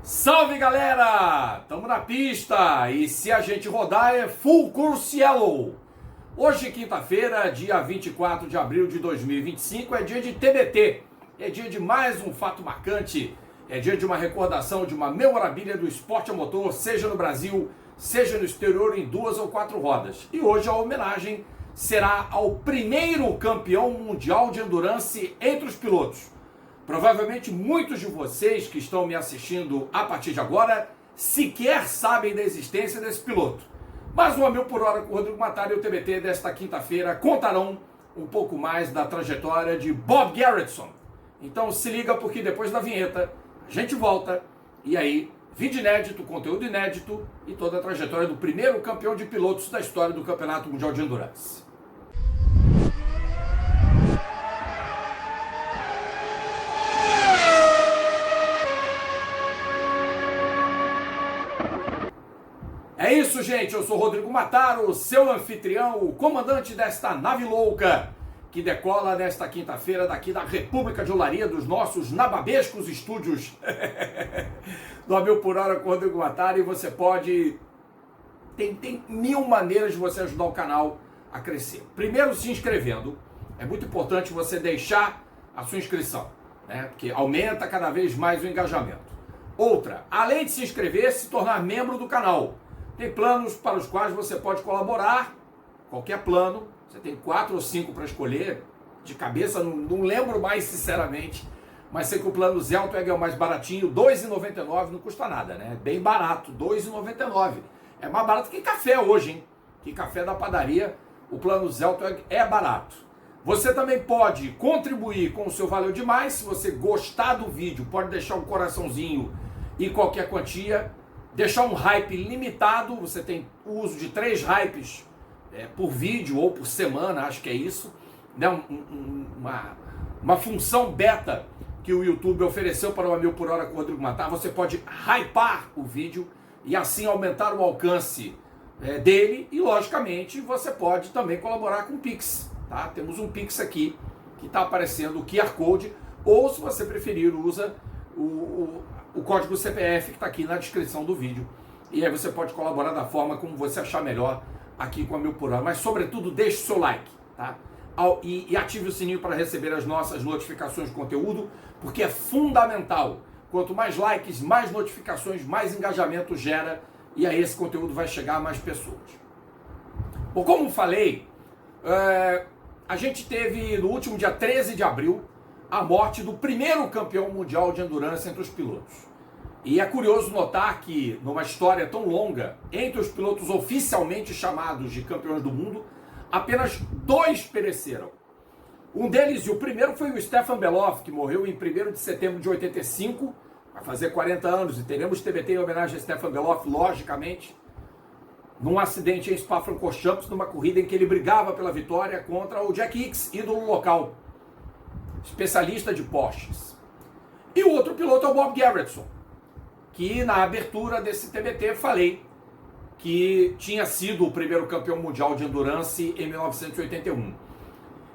Salve galera! Estamos na pista e se a gente rodar é full course yellow. Hoje, quinta-feira, dia 24 de abril de 2025, é dia de TBT. É dia de mais um fato marcante, é dia de uma recordação, de uma memorabilia do esporte a motor, seja no Brasil, seja no exterior, em 2 ou 4 rodas. E hoje a homenagem será ao primeiro campeão mundial de endurance entre os pilotos. Provavelmente muitos de vocês que estão me assistindo a partir de agora sequer sabem da existência desse piloto. Mas o A Mil por Hora com o Rodrigo Matari e o TBT desta quinta-feira contarão um pouco mais da trajetória de Bob Gerritsen. Então se liga, porque depois da vinheta a gente volta e aí vídeo inédito, conteúdo inédito e toda a trajetória do primeiro campeão de pilotos da história do Campeonato Mundial de Endurance. É isso, gente, eu sou Rodrigo Mataro, seu anfitrião, o comandante desta nave louca que decola nesta quinta-feira daqui da República de Olaria, dos nossos nababescos estúdios do A Mil por Hora com o Rodrigo Mataro. E você pode... Tem mil maneiras de você ajudar o canal a crescer. Primeiro, se inscrevendo. É muito importante você deixar a sua inscrição, né? Porque aumenta cada vez mais o engajamento. Outra, além de se inscrever, se tornar membro do canal. Tem planos para os quais você pode colaborar, qualquer plano, você tem 4 ou 5 para escolher, de cabeça não lembro mais sinceramente, mas sei que o plano Zeltweg é o mais baratinho, R$ 2,99, não custa nada, né? Bem barato, R$ 2,99. É mais barato que café hoje, hein? Que café da padaria, o plano Zeltweg é barato. Você também pode contribuir com o seu Valeu Demais, se você gostar do vídeo, pode deixar um coraçãozinho e qualquer quantia. Deixar um hype limitado, você tem o uso de 3 hypes por vídeo ou por semana, acho que é isso, né? Uma função beta que o YouTube ofereceu para o A Mil por Hora com o Rodrigo Mataro. Você pode hypar o vídeo e assim aumentar o alcance dele e, logicamente, você pode também colaborar com o Pix, tá? Temos um Pix aqui que está aparecendo o QR Code, ou se você preferir, usa o código CPF que está aqui na descrição do vídeo. E aí você pode colaborar da forma como você achar melhor aqui com A Mil por Hora. Mas, sobretudo, deixe o seu like, tá? E ative o sininho para receber as nossas notificações de conteúdo, porque é fundamental. Quanto mais likes, mais notificações, mais engajamento gera, e aí esse conteúdo vai chegar a mais pessoas. Bom, como falei, a gente teve no último dia 13 de abril a morte do primeiro campeão mundial de endurance entre os pilotos. E é curioso notar que, numa história tão longa, entre os pilotos oficialmente chamados de campeões do mundo, apenas 2 pereceram. Um deles, e o primeiro, foi o Stefan Bellof, que morreu em 1º de setembro de 85, vai fazer 40 anos, e teremos TBT em homenagem a Stefan Bellof, logicamente, num acidente em Spa-Francorchamps, numa corrida em que ele brigava pela vitória contra o Jack Hicks, ídolo local, especialista de Porsches. E o outro piloto é o Bob Gerritsen, que na abertura desse TBT falei que tinha sido o primeiro campeão mundial de endurance em 1981.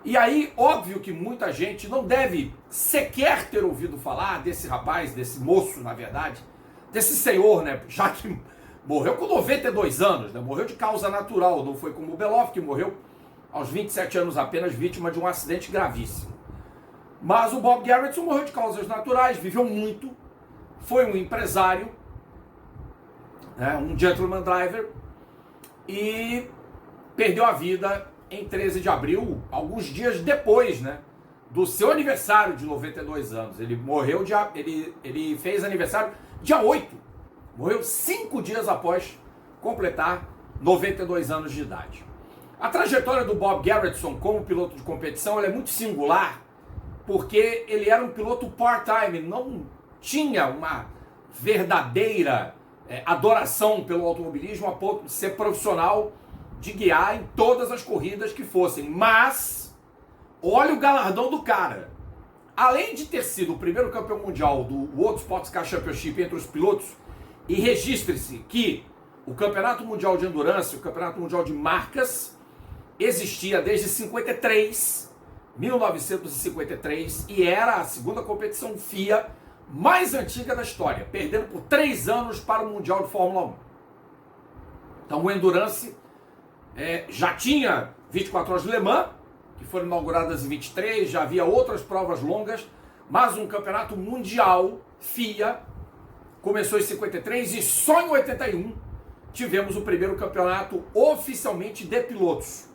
E aí, óbvio que muita gente não deve sequer ter ouvido falar desse rapaz, desse moço, na verdade, desse senhor, né? Já que morreu com 92 anos, né? Morreu de causa natural, não foi como o Bellof, que morreu aos 27 anos apenas, vítima de um acidente gravíssimo. Mas o Bob Gerritsen morreu de causas naturais, viveu muito, foi um empresário, né, um gentleman driver, e perdeu a vida em 13 de abril, alguns dias depois, né, do seu aniversário de 92 anos. Ele morreu, ele fez aniversário dia 8, morreu 5 dias após completar 92 anos de idade. A trajetória do Bob Gerritsen como piloto de competição ela é muito singular, porque ele era um piloto part-time, não tinha uma verdadeira adoração pelo automobilismo a ponto de ser profissional, de guiar em todas as corridas que fossem. Mas, olha o galardão do cara. Além de ter sido o primeiro campeão mundial do World Sports Car Championship entre os pilotos, e registre-se que o Campeonato Mundial de Endurance, o Campeonato Mundial de Marcas, existia desde 1953, e era a segunda competição FIA mais antiga da história, perdendo por 3 anos para o Mundial de Fórmula 1. Então o Endurance já tinha 24 horas de Le Mans, que foram inauguradas em 23, já havia outras provas longas, mas um campeonato mundial, FIA, começou em 53 e só em 81 tivemos o primeiro campeonato oficialmente de pilotos.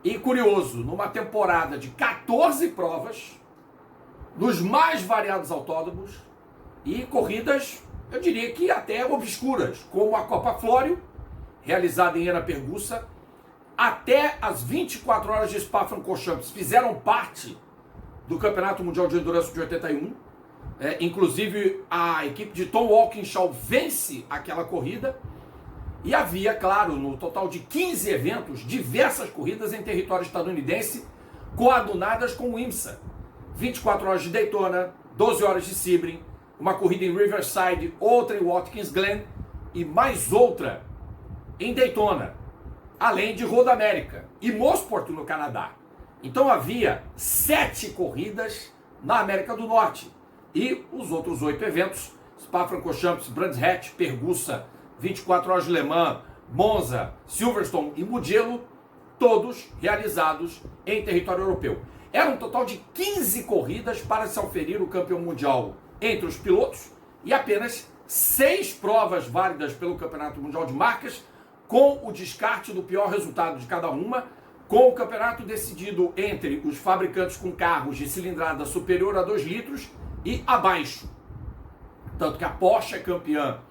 E curioso, numa temporada de 14 provas, nos mais variados autódromos e corridas, eu diria que até obscuras, como a Copa Flório, realizada em Ana-Pergussa, até as 24 horas de Spa-Francorchamps fizeram parte do Campeonato Mundial de Endurance de 81. Inclusive, a equipe de Tom Walkinshaw vence aquela corrida. E havia, claro, no total de 15 eventos, diversas corridas em território estadunidense, coadunadas com o IMSA. 24 horas de Daytona, 12 horas de Sebring, uma corrida em Riverside, outra em Watkins Glen e mais outra em Daytona, além de Road America e Mosport no Canadá. Então havia 7 corridas na América do Norte e os outros 8 eventos, Spa-Francorchamps, Brands Hatch, Pergussa, 24 horas de Le Mans, Monza, Silverstone e Mugello, todos realizados em território europeu. Era um total de 15 corridas para se aferir o campeão mundial entre os pilotos e apenas 6 provas válidas pelo Campeonato Mundial de Marcas, com o descarte do pior resultado de cada uma, com o campeonato decidido entre os fabricantes com carros de cilindrada superior a 2 litros e abaixo. Tanto que a Porsche é campeã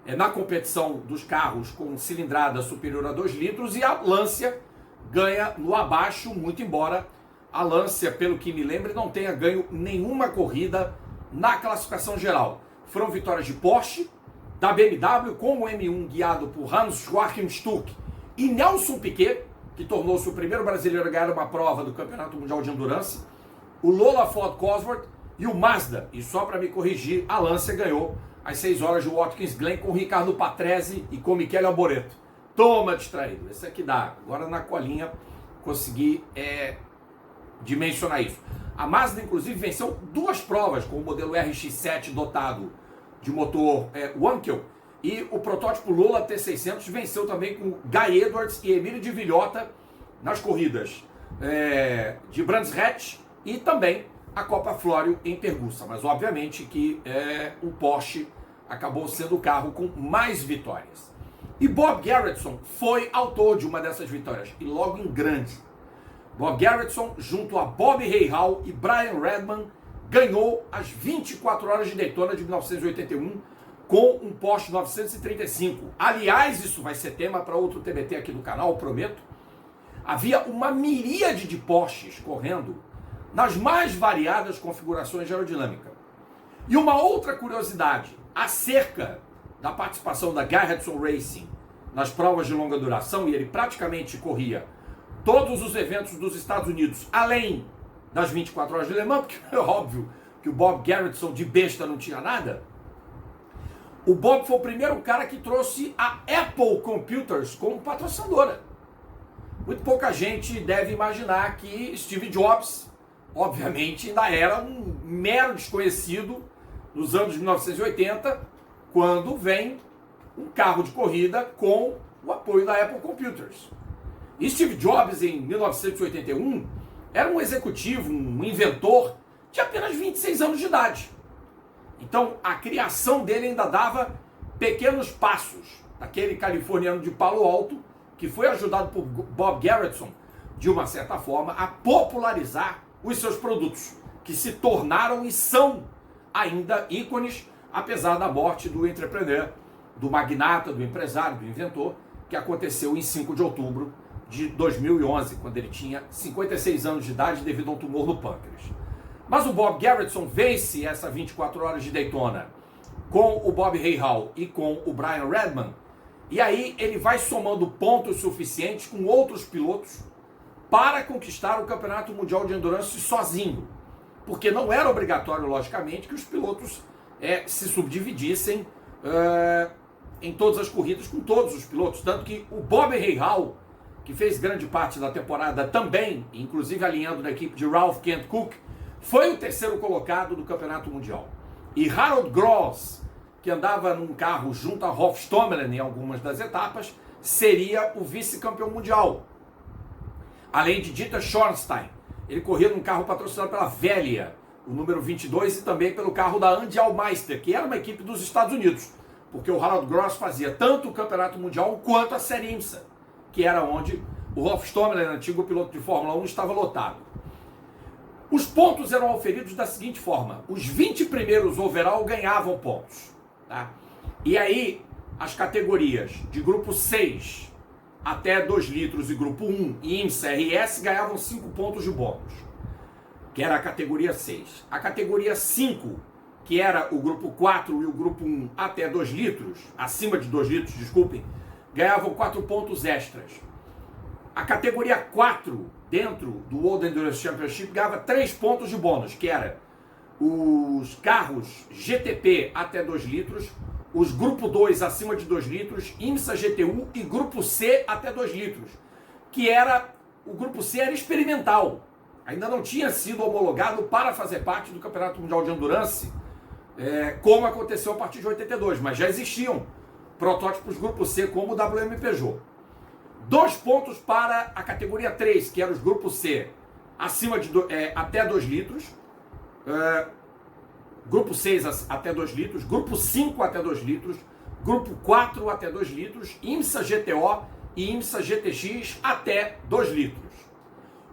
na competição dos carros com cilindrada superior a 2 litros e a Lancia ganha no abaixo, muito embora a Lancia, pelo que me lembro, não tenha ganho nenhuma corrida na classificação geral. Foram vitórias de Porsche, da BMW com o M1 guiado por Hans-Joachim Stuck e Nelson Piquet, que tornou-se o primeiro brasileiro a ganhar uma prova do Campeonato Mundial de Endurance, o Lola Ford Cosworth e o Mazda. E só para me corrigir, a Lancia ganhou às 6 horas de Watkins Glen com Ricardo Patrese e com Michele Alboreto. Toma distraído, esse aqui dá. Agora na colinha consegui dimensionar isso. A Mazda inclusive venceu 2 provas com o modelo RX-7 dotado de motor Wankel, e o protótipo Lola T600 venceu também com Guy Edwards e Emílio de Villota nas corridas de Brands Hatch e também a Copa Flório em Pergussa. Mas obviamente que o Porsche acabou sendo o carro com mais vitórias. E Bob Gerritsen foi autor de uma dessas vitórias, e logo em grande. Bob Gerritsen, junto a Bob Rahal e Brian Redman, ganhou as 24 horas de Daytona de 1981 com um Porsche 935. Aliás, isso vai ser tema para outro TBT aqui do canal, prometo. Havia uma miríade de Porsches correndo nas mais variadas configurações de aerodinâmica. E uma outra curiosidade acerca da participação da Gerritsen Racing nas provas de longa duração, e ele praticamente corria todos os eventos dos Estados Unidos, além das 24 horas de Le Mans, porque é óbvio que o Bob Gerritsen de besta não tinha nada. O Bob foi o primeiro cara que trouxe a Apple Computers como patrocinadora. Muito pouca gente deve imaginar que Steve Jobs, obviamente, ainda era um mero desconhecido nos anos 1980, quando vem um carro de corrida com o apoio da Apple Computers. E Steve Jobs, em 1981, era um executivo, um inventor de apenas 26 anos de idade. Então, a criação dele ainda dava pequenos passos. Daquele californiano de Palo Alto, que foi ajudado por Bob Gerritsen, de uma certa forma, a popularizar os seus produtos, que se tornaram e são ainda ícones, apesar da morte do entrepreneur, do magnata, do empresário, do inventor, que aconteceu em 5 de outubro de 2011, quando ele tinha 56 anos de idade devido a um tumor no pâncreas. Mas o Bob Gerritsen vence essa 24 horas de Daytona com o Bob Rahal e com o Brian Redman, e aí ele vai somando pontos suficientes com outros pilotos para conquistar o Campeonato Mundial de Endurance sozinho, porque não era obrigatório, logicamente, que os pilotos se subdividissem em todas as corridas com todos os pilotos, tanto que o Bob Rahal, que fez grande parte da temporada também, inclusive alinhando na equipe de Ralph Kent Cook, foi o terceiro colocado do Campeonato Mundial. e Harold Gross, que andava num carro junto a Rolf Stommelen em algumas das etapas, seria o vice-campeão mundial. Além de Dieter Schornstein, ele corria num carro patrocinado pela Velia, o número 22, e também pelo carro da Andy Allmeister, que era uma equipe dos Estados Unidos, porque o Harold Gross fazia tanto o campeonato mundial quanto a Série IMSA, que era onde o Rolf Stommelen, antigo piloto de Fórmula 1, estava lotado. Os pontos eram auferidos da seguinte forma: os 20 primeiros overall ganhavam pontos, tá? E aí as categorias de grupo 6 até 2 litros e grupo 1 e IMSA RS ganhavam 5 pontos de bônus, que era a categoria 6. A categoria 5, que era o grupo 4 e o grupo 1 até 2 litros, acima de 2 litros, desculpem, ganhavam 4 pontos extras. A categoria 4, dentro do World Endurance Championship, ganhava 3 pontos de bônus, que era os carros GTP até 2 litros, os grupo 2 acima de 2 litros, IMSA GTU e grupo C até 2 litros, que era, o grupo C era experimental, ainda não tinha sido homologado para fazer parte do Campeonato Mundial de Endurance, como aconteceu a partir de 82, mas já existiam protótipos grupo C como o WM Peugeot. 2 pontos para a categoria 3, que era os grupo C acima de até 2 litros, grupo 6 até 2 litros, grupo 5 até 2 litros, grupo 4 até 2 litros, IMSA GTO e IMSA GTX até 2 litros.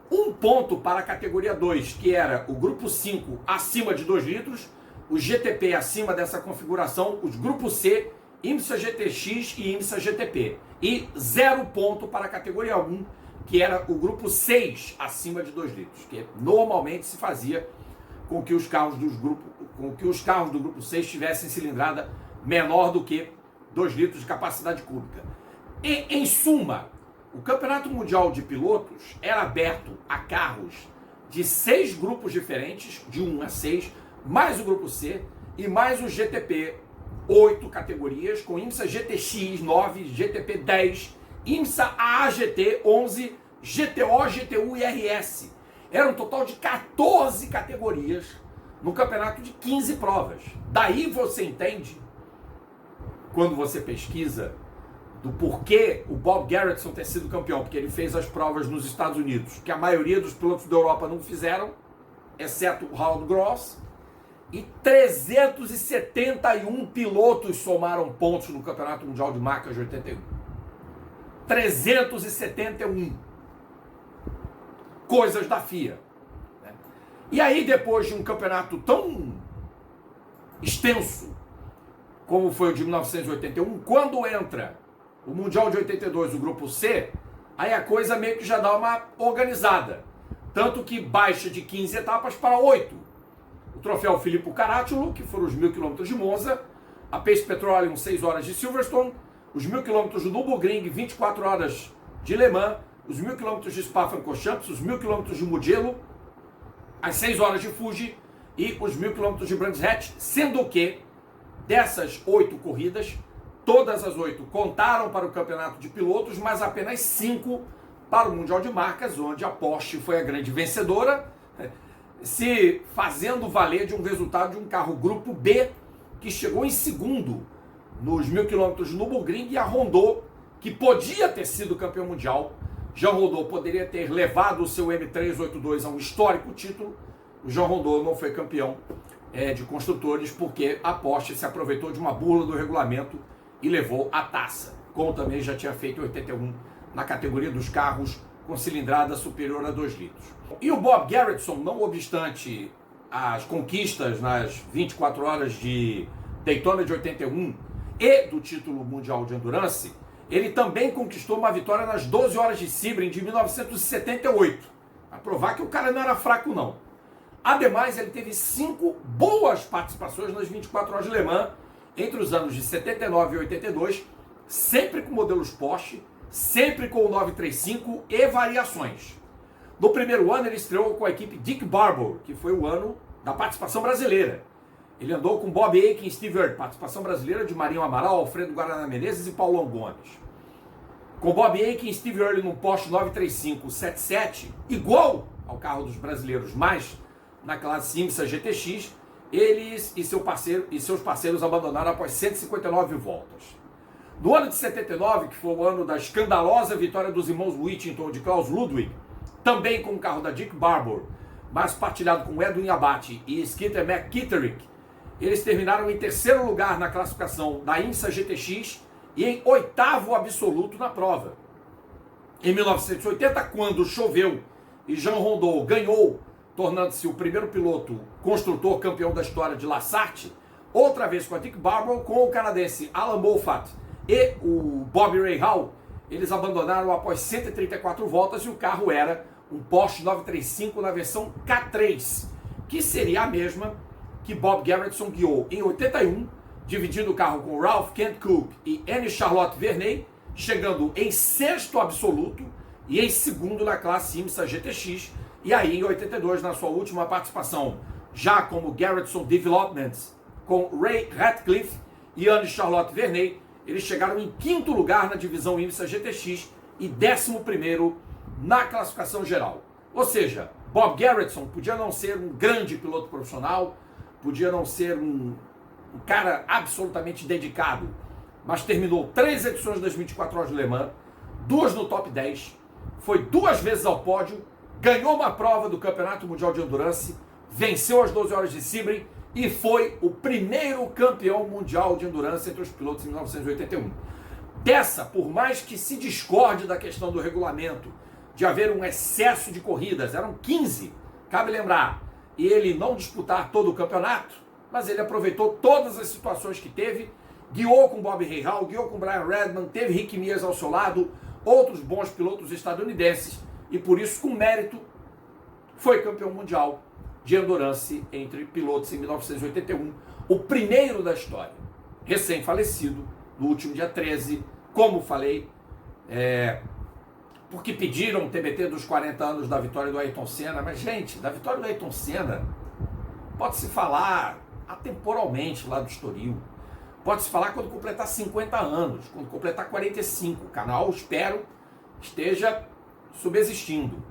1 ponto para a categoria 2, que era o grupo 5 acima de 2 litros, o GTP acima dessa configuração, os grupo C, IMSA GTX e IMSA GTP. E 0 ponto para a categoria 1, que era o grupo 6 acima de 2 litros, que normalmente se fazia com que os carros do grupo 6 tivessem cilindrada menor do que 2 litros de capacidade cúbica. E, em suma, o Campeonato Mundial de Pilotos era aberto a carros de 6 grupos diferentes, de 1 a 6, mais o grupo C e mais o GTP, 8 categorias, com IMSA GTX 9, GTP 10, IMSA AAGT 11, GTO, GTU e RS. Era um total de 14 categorias no campeonato de 15 provas. Daí você entende, quando você pesquisa, do porquê o Bob Gerritsen ter sido campeão, porque ele fez as provas nos Estados Unidos, que a maioria dos pilotos da Europa não fizeram, exceto o Harold Gross, e 371 pilotos somaram pontos no Campeonato Mundial de Marcas de 81. 371. Coisas da FIA. Né? E aí, depois de um campeonato tão extenso como foi o de 1981, quando entra o Mundial de 82, o grupo C, aí a coisa meio que já dá uma organizada. Tanto que baixa de 15 etapas para 8. O troféu Filippo Caracciolo, que foram os 1000 km de Monza, a Pace Petroleum 6 horas de Silverstone, os 1000 km do Nürburgring, 24 horas de Le Mans, os 1000 km de Spa-Francorchamps, os 1000 km de Mugello, as 6 horas de Fuji e os 1000 km de Brands Hatch, sendo que dessas 8 corridas, todas as 8 contaram para o campeonato de pilotos, mas apenas 5 para o Mundial de Marcas, onde a Porsche foi a grande vencedora, se fazendo valer de um resultado de um carro grupo B, que chegou em segundo nos 1000 km de Nürburgring, e a Rondeau, que podia ter sido campeão mundial. Jean Rondeau poderia ter levado o seu M382 a um histórico título. O Jean Rondeau não foi campeão de construtores porque a Porsche se aproveitou de uma burla do regulamento e levou a taça, como também já tinha feito em 81 na categoria dos carros com cilindrada superior a 2 litros. E o Bob Gerritsen, não obstante as conquistas nas 24 horas de Daytona de 81 e do título mundial de Endurance, ele também conquistou uma vitória nas 12 horas de Sebring de 1978, para provar que o cara não era fraco não. Ademais, ele teve 5 boas participações nas 24 horas de Le Mans entre os anos de 79 e 82, sempre com modelos Porsche, sempre com o 935 e variações. No primeiro ano ele estreou com a equipe Dick Barbour, que foi o ano da participação brasileira. Ele andou com Bob Akin e Steve Earle, participação brasileira de Marinho Amaral, Alfredo Guaraná Menezes e Paulão Gomes. Com Bob Akin e Steve Earle num Porsche 935 77, igual ao carro dos brasileiros, mas na classe IMSA GTX, eles e seus parceiros abandonaram após 159 voltas. No ano de 79, que foi o ano da escandalosa vitória dos irmãos Whittington de Klaus Ludwig, também com o carro da Dick Barbour, mas partilhado com Edwin Abate e Skeeter McKitterick, eles terminaram em terceiro lugar na classificação da IMSA GTX e em oitavo absoluto na prova. Em 1980, quando choveu e Jean Rondeau ganhou, tornando-se o primeiro piloto construtor campeão da história de Lassart, outra vez com a Dick Barbour, com o canadense Alan Moffat e o Bobby Rahal, eles abandonaram após 134 voltas e o carro era um Porsche 935 na versão K3, que seria a mesma que Bob Gerritsen guiou em 81, dividindo o carro com Ralph Kent Cook e Anne Charlotte Verney, chegando em sexto absoluto e em segundo na classe IMSA GTX, e aí em 82, na sua última participação, já como Gerritsen Developments, com Ray Ratcliffe e Anne Charlotte Verney, eles chegaram em quinto lugar na divisão IMSA GTX e 11º na classificação geral. Ou seja, Bob Gerritsen podia não ser um grande piloto profissional, podia não ser um cara absolutamente dedicado, mas terminou 3 edições das 24 horas de Le Mans, 2 no top 10, foi 2 vezes ao pódio, ganhou uma prova do Campeonato Mundial de Endurance, venceu as 12 horas de Sebring e foi o primeiro campeão mundial de Endurance entre os pilotos em 1981. Dessa, por mais que se discorde da questão do regulamento, de haver um excesso de corridas, eram 15, cabe lembrar, e ele não disputar todo o campeonato, mas ele aproveitou todas as situações que teve, guiou com Bob Rahal, guiou com Brian Redman, teve Rick Mears ao seu lado, outros bons pilotos estadunidenses, e por isso, com mérito, foi campeão mundial de Endurance entre pilotos em 1981, o primeiro da história, recém-falecido, no último dia 13, como falei, porque pediram o TBT dos 40 anos da vitória do Ayrton Senna, mas gente, da vitória do Ayrton Senna, pode-se falar atemporalmente lá do Estoril, pode-se falar quando completar 50 anos, quando completar 45, o canal, espero, esteja subsistindo,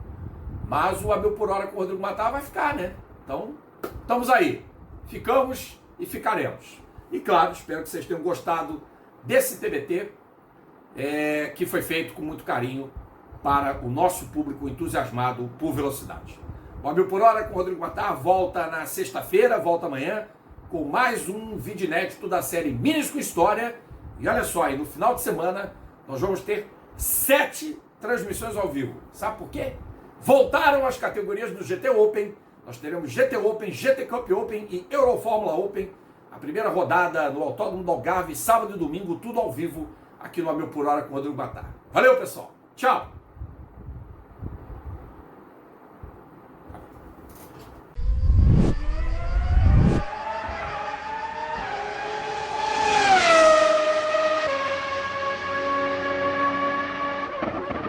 mas o A Mil por Hora com o Rodrigo Matar vai ficar, né? Então, estamos aí, ficamos e ficaremos. E claro, espero que vocês tenham gostado desse TBT, que foi feito com muito carinho para o nosso público entusiasmado por velocidade. O A Mil por Hora com o Rodrigo Matar volta na sexta-feira, volta amanhã, com mais um vídeo inédito da série Minis com História. E olha só, aí no final de semana nós vamos ter 7 transmissões ao vivo. Sabe por quê? Voltaram as categorias do GT Open. Nós teremos GT Open, GT Cup Open e Eurofórmula Open. A primeira rodada no Autódromo do Algarve, sábado e domingo, tudo ao vivo aqui no A Mil por Hora com o Rodrigo Matar. Valeu, pessoal. Tchau.